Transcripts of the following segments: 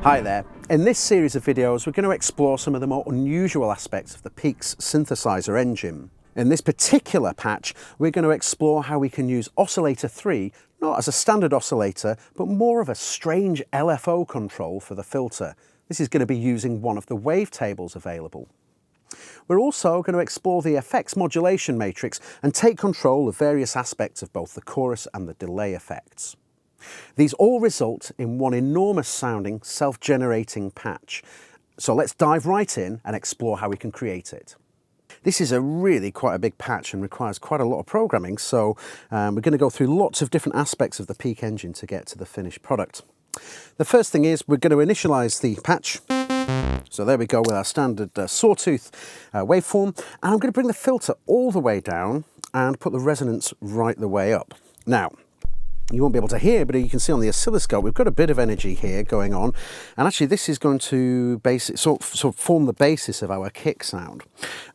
Hi there. In this series of videos we're going to explore some of the more unusual aspects of the Peaks synthesizer engine. In this particular patch we're going to explore how we can use oscillator 3 not as a standard oscillator but more of a strange LFO control for the filter. This is going to be using one of the wavetables available. We're also going to explore the effects modulation matrix and take control of various aspects of both the chorus and the delay effects. These all result in one enormous sounding self-generating patch. So let's dive right in and explore how we can create it. This is really quite a big patch and requires quite a lot of programming, so we're going to go through lots of different aspects of the Peak engine to get to the finished product. The first thing is we're going to initialize the patch. So there we go with our standard sawtooth waveform, and I'm going to bring the filter all the way down and put the resonance right the way up. Now, you won't be able to hear, but you can see on the oscilloscope we've got a bit of energy here going on, and actually this is going to sort of form the basis of our kick sound.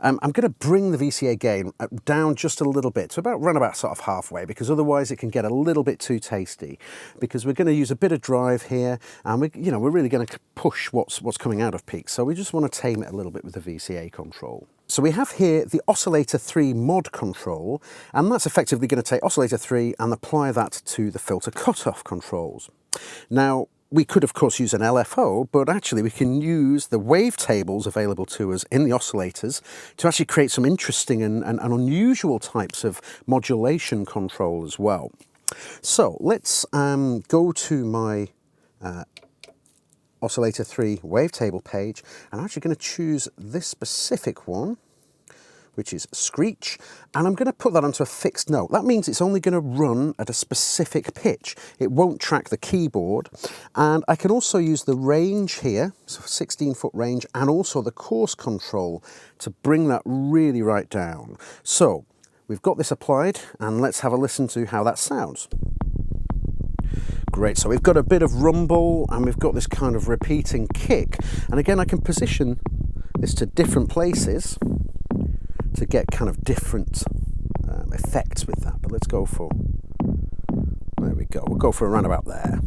I'm going to bring the VCA gain down just a little bit to run about sort of halfway, because otherwise it can get a little bit too tasty, because we're going to use a bit of drive here, and we're really going to push what's coming out of Peak, so we just want to tame it a little bit with the VCA control. So we have here the oscillator 3 mod control, and that's effectively going to take oscillator 3 and apply that to the filter cutoff controls. Now, we could of course use an LFO, but actually we can use the wavetables available to us in the oscillators to actually create some interesting and unusual types of modulation control as well. So let's go to my oscillator 3 wavetable page. I'm actually going to choose this specific one, which is screech, and I'm going to put that onto a fixed note. That means it's only going to run at a specific pitch. It won't track the keyboard, and I can also use the range here, so 16-foot range, and also the coarse control to bring that really right down. So we've got this applied, and let's have a listen to how that sounds. Great, so we've got a bit of rumble and we've got this kind of repeating kick, and again I can position this to different places to get kind of different effects with that, but let's go for, there we go, we'll go for around about there.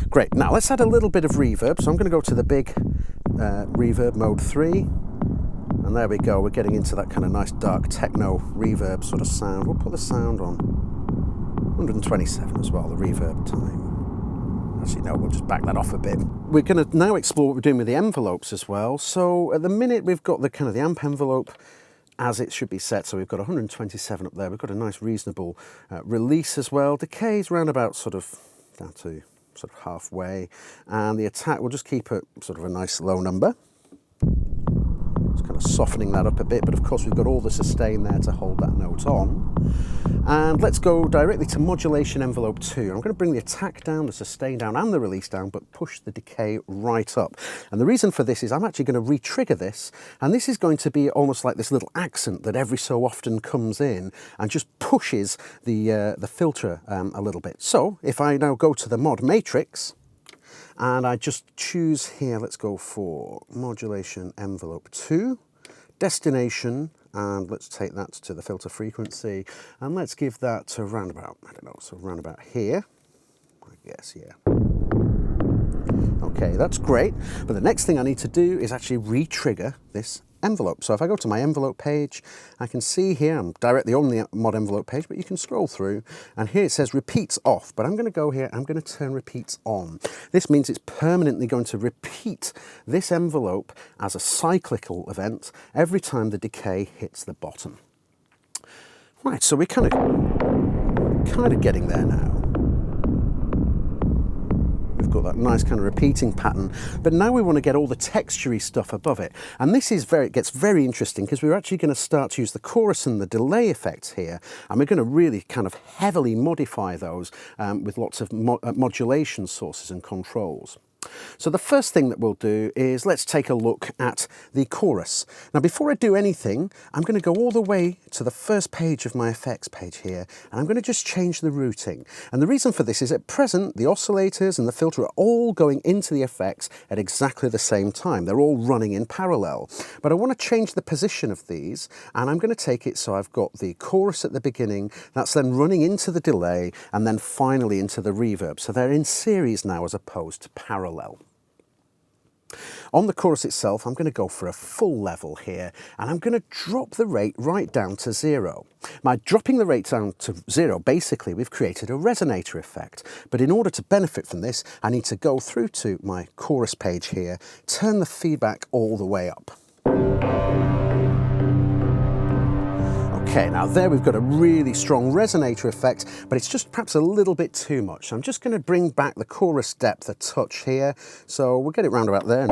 Great, now let's add a little bit of reverb, so I'm going to go to the big reverb mode 3, and there we go, we're getting into that kind of nice dark techno reverb sort of sound. We'll put the sound on 127 as well, the reverb time. Actually, no, we'll just back that off a bit. We're going to now explore what we're doing with the envelopes as well. So at the minute, we've got the kind of the amp envelope as it should be set. So we've got 127 up there. We've got a nice reasonable release as well. Decay's round about sort of down to sort of halfway. And the attack, we'll just keep it sort of a nice low number. Just kind of softening that up a bit, but of course we've got all the sustain there to hold that note on. And let's go directly to modulation envelope 2. I'm going to bring the attack down, the sustain down and the release down, but push the decay right up. And the reason for this is I'm actually going to re-trigger this, and this is going to be almost like this little accent that every so often comes in and just pushes the filter a little bit. So if I now go to the mod matrix, and I just choose here, let's go for modulation envelope 2, destination, and let's take that to the filter frequency, and let's give that to around about, I don't know, so around about here, I guess, yeah. Okay, that's great, but the next thing I need to do is actually re-trigger this envelope. So if I go to my envelope page, I can see here, I'm directly on the mod envelope page, but you can scroll through, and here it says repeats off, but I'm going to go here, I'm going to turn repeats on. This means it's permanently going to repeat this envelope as a cyclical event every time the decay hits the bottom. Right, so we're kind of getting there now. Got that nice kind of repeating pattern, but now we want to get all the textury stuff above it, and this is it gets very interesting because we're actually going to start to use the chorus and the delay effects here, and we're going to really kind of heavily modify those with lots of modulation sources and controls. So the first thing that we'll do is let's take a look at the chorus. Now before I do anything, I'm going to go all the way to the first page of my effects page here, and I'm going to just change the routing. And the reason for this is at present the oscillators and the filter are all going into the effects at exactly the same time. They're all running in parallel. But I want to change the position of these, and I'm going to take it so I've got the chorus at the beginning, that's then running into the delay, and then finally into the reverb. So they're in series now as opposed to parallel. On the chorus itself, I'm going to go for a full level here, and I'm going to drop the rate right down to 0. By dropping the rate down to 0, basically we've created a resonator effect. But in order to benefit from this, I need to go through to my chorus page here, turn the feedback all the way up. Okay, now there we've got a really strong resonator effect, but it's just perhaps a little bit too much. So I'm just going to bring back the chorus depth a touch here. So we'll get it round about there.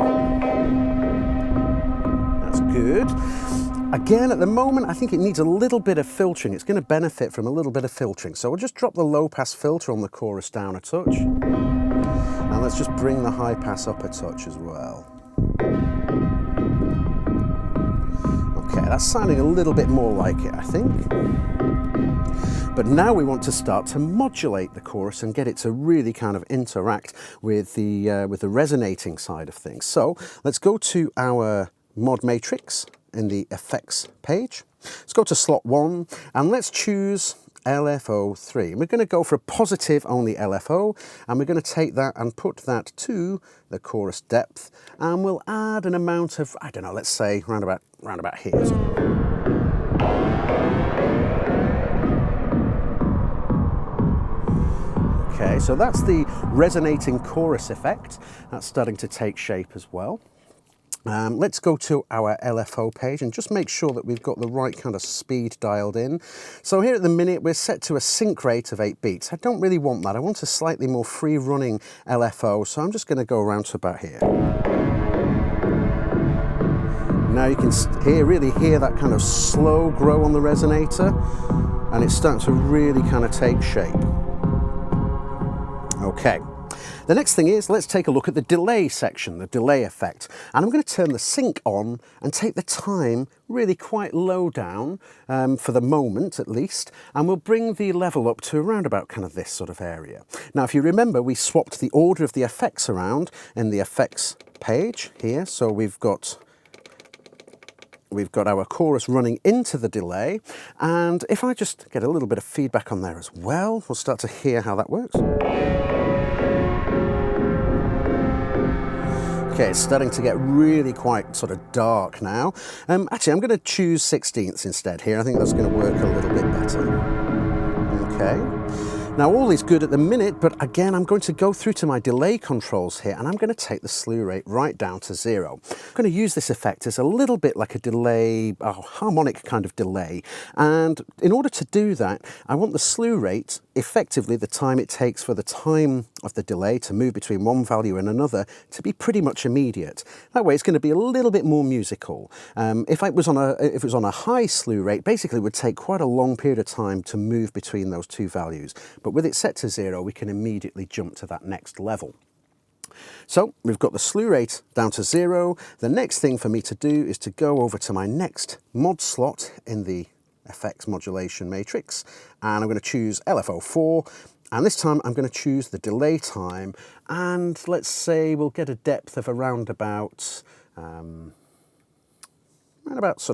That's good. Again, at the moment, I think it needs a little bit of filtering. It's going to benefit from a little bit of filtering. So we'll just drop the low pass filter on the chorus down a touch. And let's just bring the high pass up a touch as well. Okay, that's sounding a little bit more like it, I think. But now we want to start to modulate the chorus and get it to really kind of interact with the resonating side of things. So let's go to our mod matrix in the effects page. Let's go to slot 1 and let's choose LFO3. And we're going to go for a positive only LFO, and we're going to take that and put that to the chorus depth, and we'll add an amount of, I don't know, let's say round about here. Okay, so that's the resonating chorus effect. That's starting to take shape as well. Let's go to our LFO page and just make sure that we've got the right kind of speed dialed in. So here at the minute we're set to a sync rate of 8 beats. I don't really want that. I want a slightly more free running LFO, so I'm just going to go around to about here. Now you can really hear that kind of slow grow on the resonator, and it's starting to really kind of take shape. Okay. The next thing is, let's take a look at the delay section, the delay effect. And I'm going to turn the sync on and take the time really quite low down, for the moment at least, and we'll bring the level up to around about kind of this sort of area. Now, if you remember, we swapped the order of the effects around in the effects page here, so we've got our chorus running into the delay, and if I just get a little bit of feedback on there as well, we'll start to hear how that works. Okay, it's starting to get really quite sort of dark now. Actually, I'm going to choose 16ths instead here. I think that's going to work a little bit better. Okay. Now all is good at the minute, but again, I'm going to go through to my delay controls here, and I'm going to take the slew rate right down to 0. I'm going to use this effect as a little bit like a delay, a harmonic kind of delay. And in order to do that, I want the slew rate, effectively the time it takes for the time of the delay to move between one value and another, to be pretty much immediate. That way it's going to be a little bit more musical. If it was on a high slew rate, basically it would take quite a long period of time to move between those two values. But with it set to 0, we can immediately jump to that next level. So we've got the slew rate down to 0. The next thing for me to do is to go over to my next mod slot in the effects modulation matrix, and I'm going to choose LFO4, and this time I'm going to choose the delay time, and let's say we'll get a depth of around about sort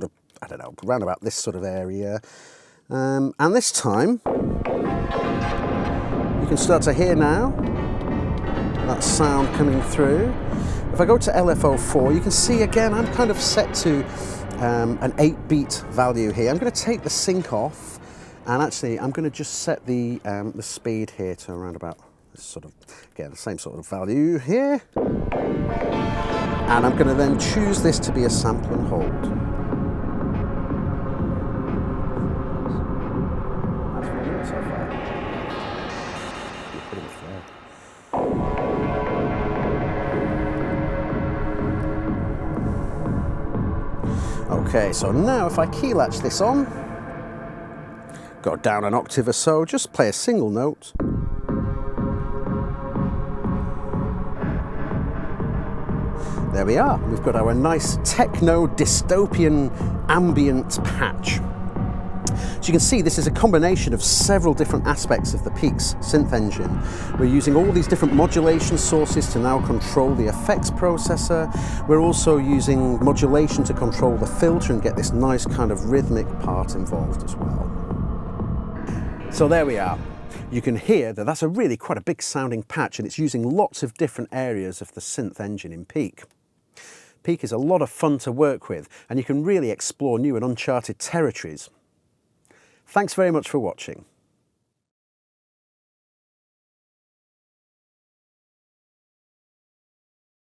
of, I don't know, around about this sort of area. And this time you can start to hear now that sound coming through. If I go to LFO4, you can see again I'm kind of set to an 8-beat value here. I'm going to take the sync off, and actually I'm going to just set the speed here to around about this sort of, again, the same sort of value here. And I'm going to then choose this to be a sample and hold. Okay, so now if I key latch this on, go down an octave or so, just play a single note. There we are, we've got our nice techno dystopian ambient patch. So you can see this is a combination of several different aspects of the Peaks synth engine. We're using all these different modulation sources to now control the effects processor. We're also using modulation to control the filter and get this nice kind of rhythmic part involved as well. So there we are. You can hear that that's really quite a big sounding patch, and it's using lots of different areas of the synth engine in Peak. Peak is a lot of fun to work with, and you can really explore new and uncharted territories. Thanks very much for watching.